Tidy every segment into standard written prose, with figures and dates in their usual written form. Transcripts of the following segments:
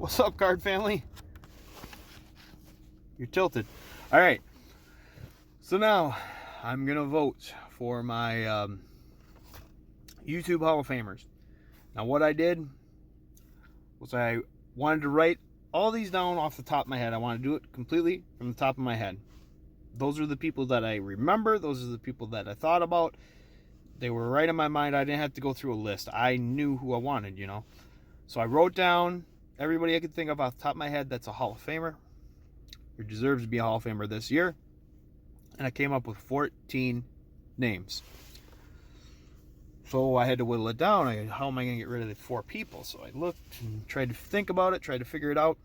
What's up, card family? You're tilted. All right. So now I'm going to vote for my YouTube Hall of Famers. Now what I did was I wanted to write all these down off the top of my head. I want to do it completely from the top of my head. Those are the people that I remember. Those are the people that I thought about. They were right in my mind. I didn't have to go through a list. I knew who I wanted, you know. So I wrote down everybody I could think of off the top of my head that's a Hall of Famer, who deserves to be a Hall of Famer this year. And I came up with 14 names. So I had to whittle it down. How am I going to get rid of the 4 people? So I looked and tried to think about it, tried to figure it out.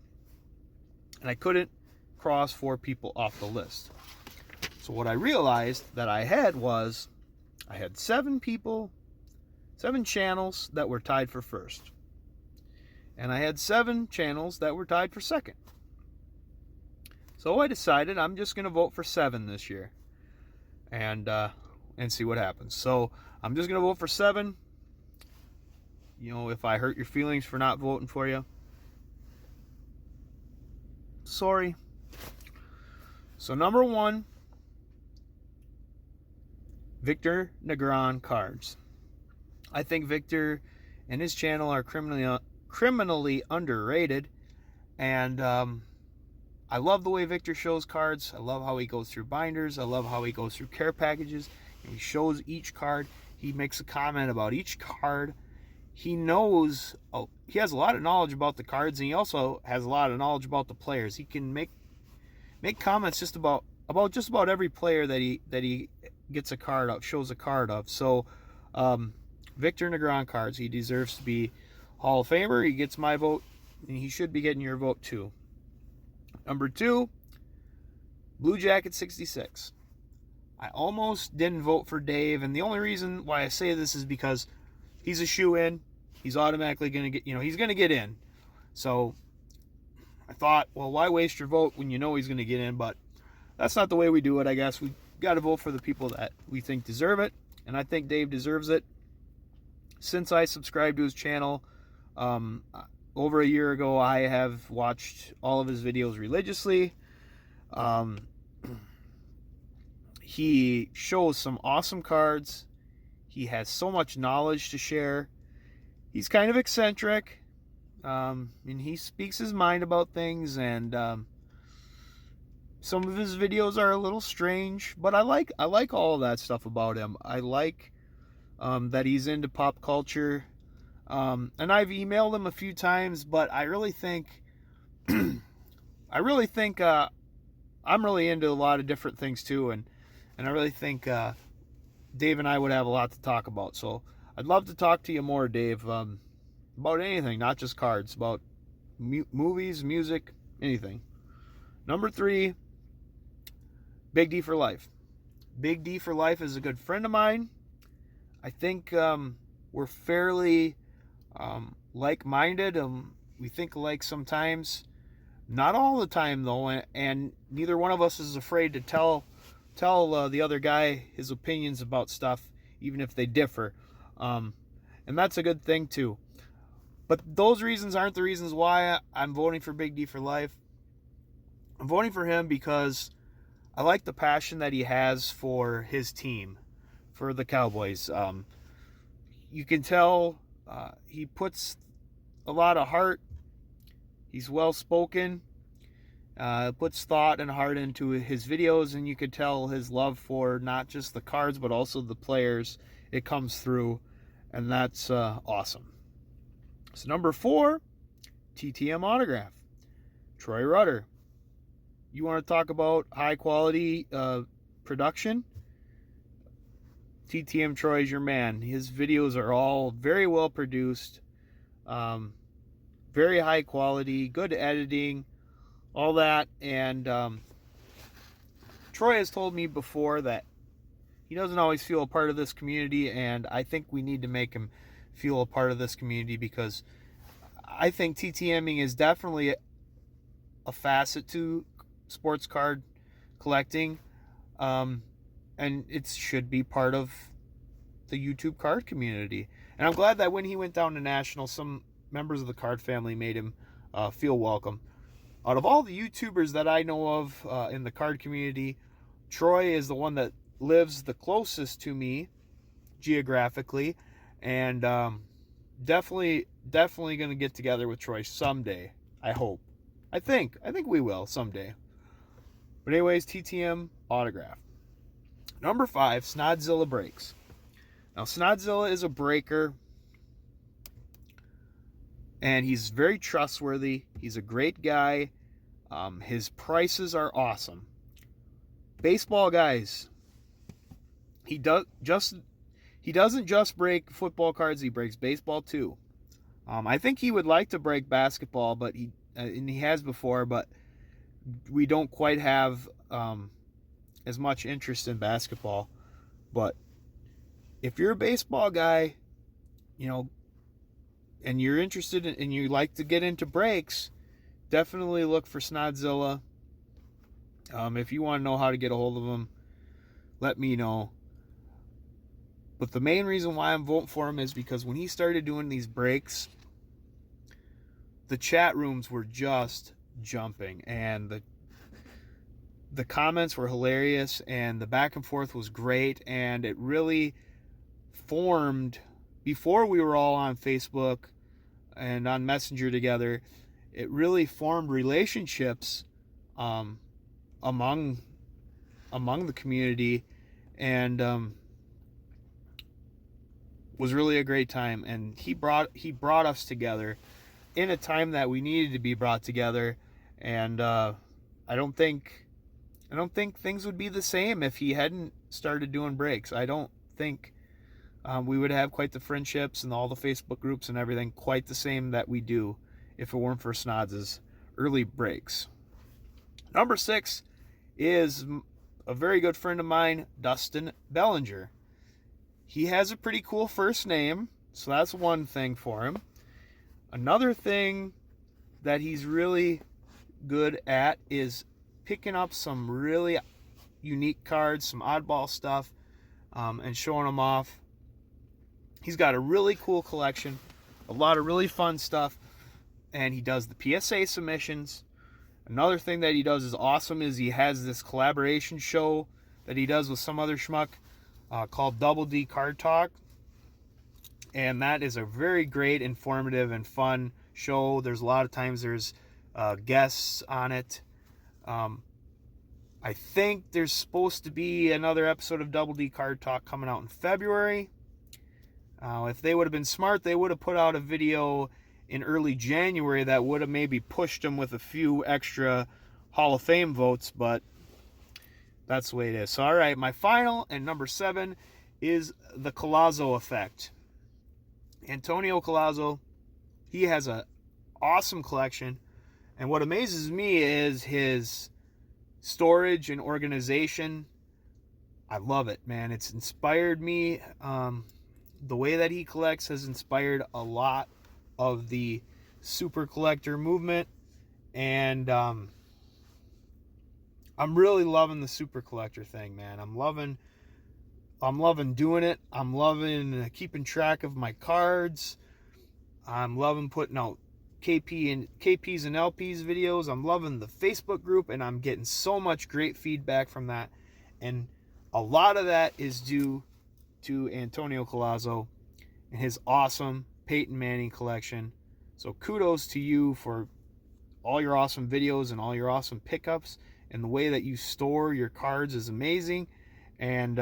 And I couldn't cross 4 people off the list. So what I realized that I had was I had 7 people, 7 channels that were tied for first. And I had 7 channels that were tied for second. So I decided I'm just going to vote for 7 this year. And see what happens. So I'm just going to vote for 7. You know, if I hurt your feelings for not voting for you, sorry. So number 1, Victor Negron cards. I think Victor and his channel are criminally underrated, and I love the way Victor shows cards. I love how he goes through binders. I love how he goes through care packages. He shows each card. He makes a comment about each card. He knows, he has a lot of knowledge about the cards, and he also has a lot of knowledge about the players. He can make comments just about every player that he gets a card of, shows a card of. So Victor Negron cards, he deserves to be Hall of Famer. He gets my vote, and he should be getting your vote too. Number 2, Blue Jacket 66. I almost didn't vote for Dave, and the only reason why I say this is because he's a shoe-in. He's automatically going to get, he's going to get in. So I thought, well, why waste your vote when you know he's going to get in? But that's not the way we do it, I guess. We got to vote for the people that we think deserve it, and I think Dave deserves it. Since I subscribed to his channel over a year ago, I have watched all of his videos religiously. He shows some awesome cards. He has so much knowledge to share. He's kind of eccentric, and he speaks his mind about things, and some of his videos are a little strange, but I like all of that stuff about him. I like that he's into pop culture, and I've emailed him a few times, but I really think I'm really into a lot of different things too, and I really think Dave and I would have a lot to talk about. So I'd love to talk to you more, Dave, about anything, not just cards, about movies, music, anything. Number 3, Big D for Life. Big D for Life is a good friend of mine. I think we're fairly like-minded. We think alike sometimes. Not all the time, though, and neither one of us is afraid to tell the other guy his opinions about stuff, even if they differ. And that's a good thing, too. But those reasons aren't the reasons why I'm voting for Big D for Life. I'm voting for him because I like the passion that he has for his team, for the Cowboys. You can tell he puts a lot of heart. He's well-spoken, puts thought and heart into his videos, and you could tell his love for not just the cards, but also the players. It comes through, and that's awesome. So number 4, TTM autograph, Troy Rutter. You want to talk about high-quality production? TTM Troy is your man. His videos are all very well produced, very high quality, good editing, all that. And Troy has told me before that he doesn't always feel a part of this community, and I think we need to make him feel a part of this community, because I think TTMing is definitely a facet to sports card collecting, and it should be part of the YouTube card community. And I'm glad that when he went down to National, some members of the card family made him feel welcome. Out of all the YouTubers that I know of in the card community, Troy is the one that lives the closest to me geographically, and definitely going to get together with Troy someday. I hope. I think we will someday. But anyways, TTM autograph. Number 5, Snodzilla breaks. Now, Snodzilla is a breaker, and he's very trustworthy. He's a great guy. His prices are awesome. Baseball guys, he doesn't just break football cards. He breaks baseball too. I think he would like to break basketball, but he has before, but we don't quite have as much interest in basketball. But if you're a baseball guy, and you're interested in, and you like to get into breaks, definitely look for Snodzilla. If you want to know how to get a hold of him, let me know. But the main reason why I'm voting for him is because when he started doing these breaks, the chat rooms were just jumping, and the comments were hilarious, and the back and forth was great, and it really formed, before we were all on Facebook and on Messenger together, it really formed relationships among the community, and was really a great time. And he brought us together in a time that we needed to be brought together, and I don't think things would be the same if he hadn't started doing breaks. I don't think we would have quite the friendships and all the Facebook groups and everything quite the same that we do if it weren't for Snodz's early breaks. Number 6 is a very good friend of mine, Dustin Bellinger. He has a pretty cool first name, so that's one thing for him. Another thing that he's really good at is picking up some really unique cards, some oddball stuff, and showing them off. He's got a really cool collection, a lot of really fun stuff, and he does the PSA submissions. Another thing that he does is awesome is he has this collaboration show that he does with some other schmuck called Double D Card Talk, and that is a very great, informative, and fun show. There's a lot of times there's guests on it. I think there's supposed to be another episode of Double D Card Talk coming out in February. If they would have been smart, they would have put out a video in early January that would have maybe pushed them with a few extra Hall of Fame votes, but that's the way it is. So, all right, my final and number 7 is the Collazo effect. Antonio Collazo, he has an awesome collection, and what amazes me is his storage and organization. I love it, man. It's inspired me. The way that he collects has inspired a lot of the super collector movement, and I'm really loving the super collector thing, man. I'm loving doing it. I'm loving keeping track of my cards. I'm loving putting out KPs and LPs videos. I'm loving the Facebook group, and I'm getting so much great feedback from that, and a lot of that is due to Antonio Collazo and his awesome Peyton Manning collection. So kudos to you for all your awesome videos and all your awesome pickups, and the way that you store your cards is amazing. And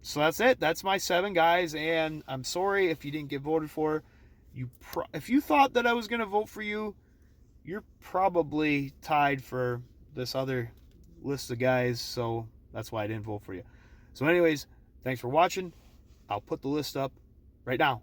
so that's it. That's my 7 guys, and I'm sorry if you didn't get voted for. If you thought that I was going to vote for you, you're probably tied for this other list of guys, so that's why I didn't vote for you. So anyways, thanks for watching. I'll put the list up right now.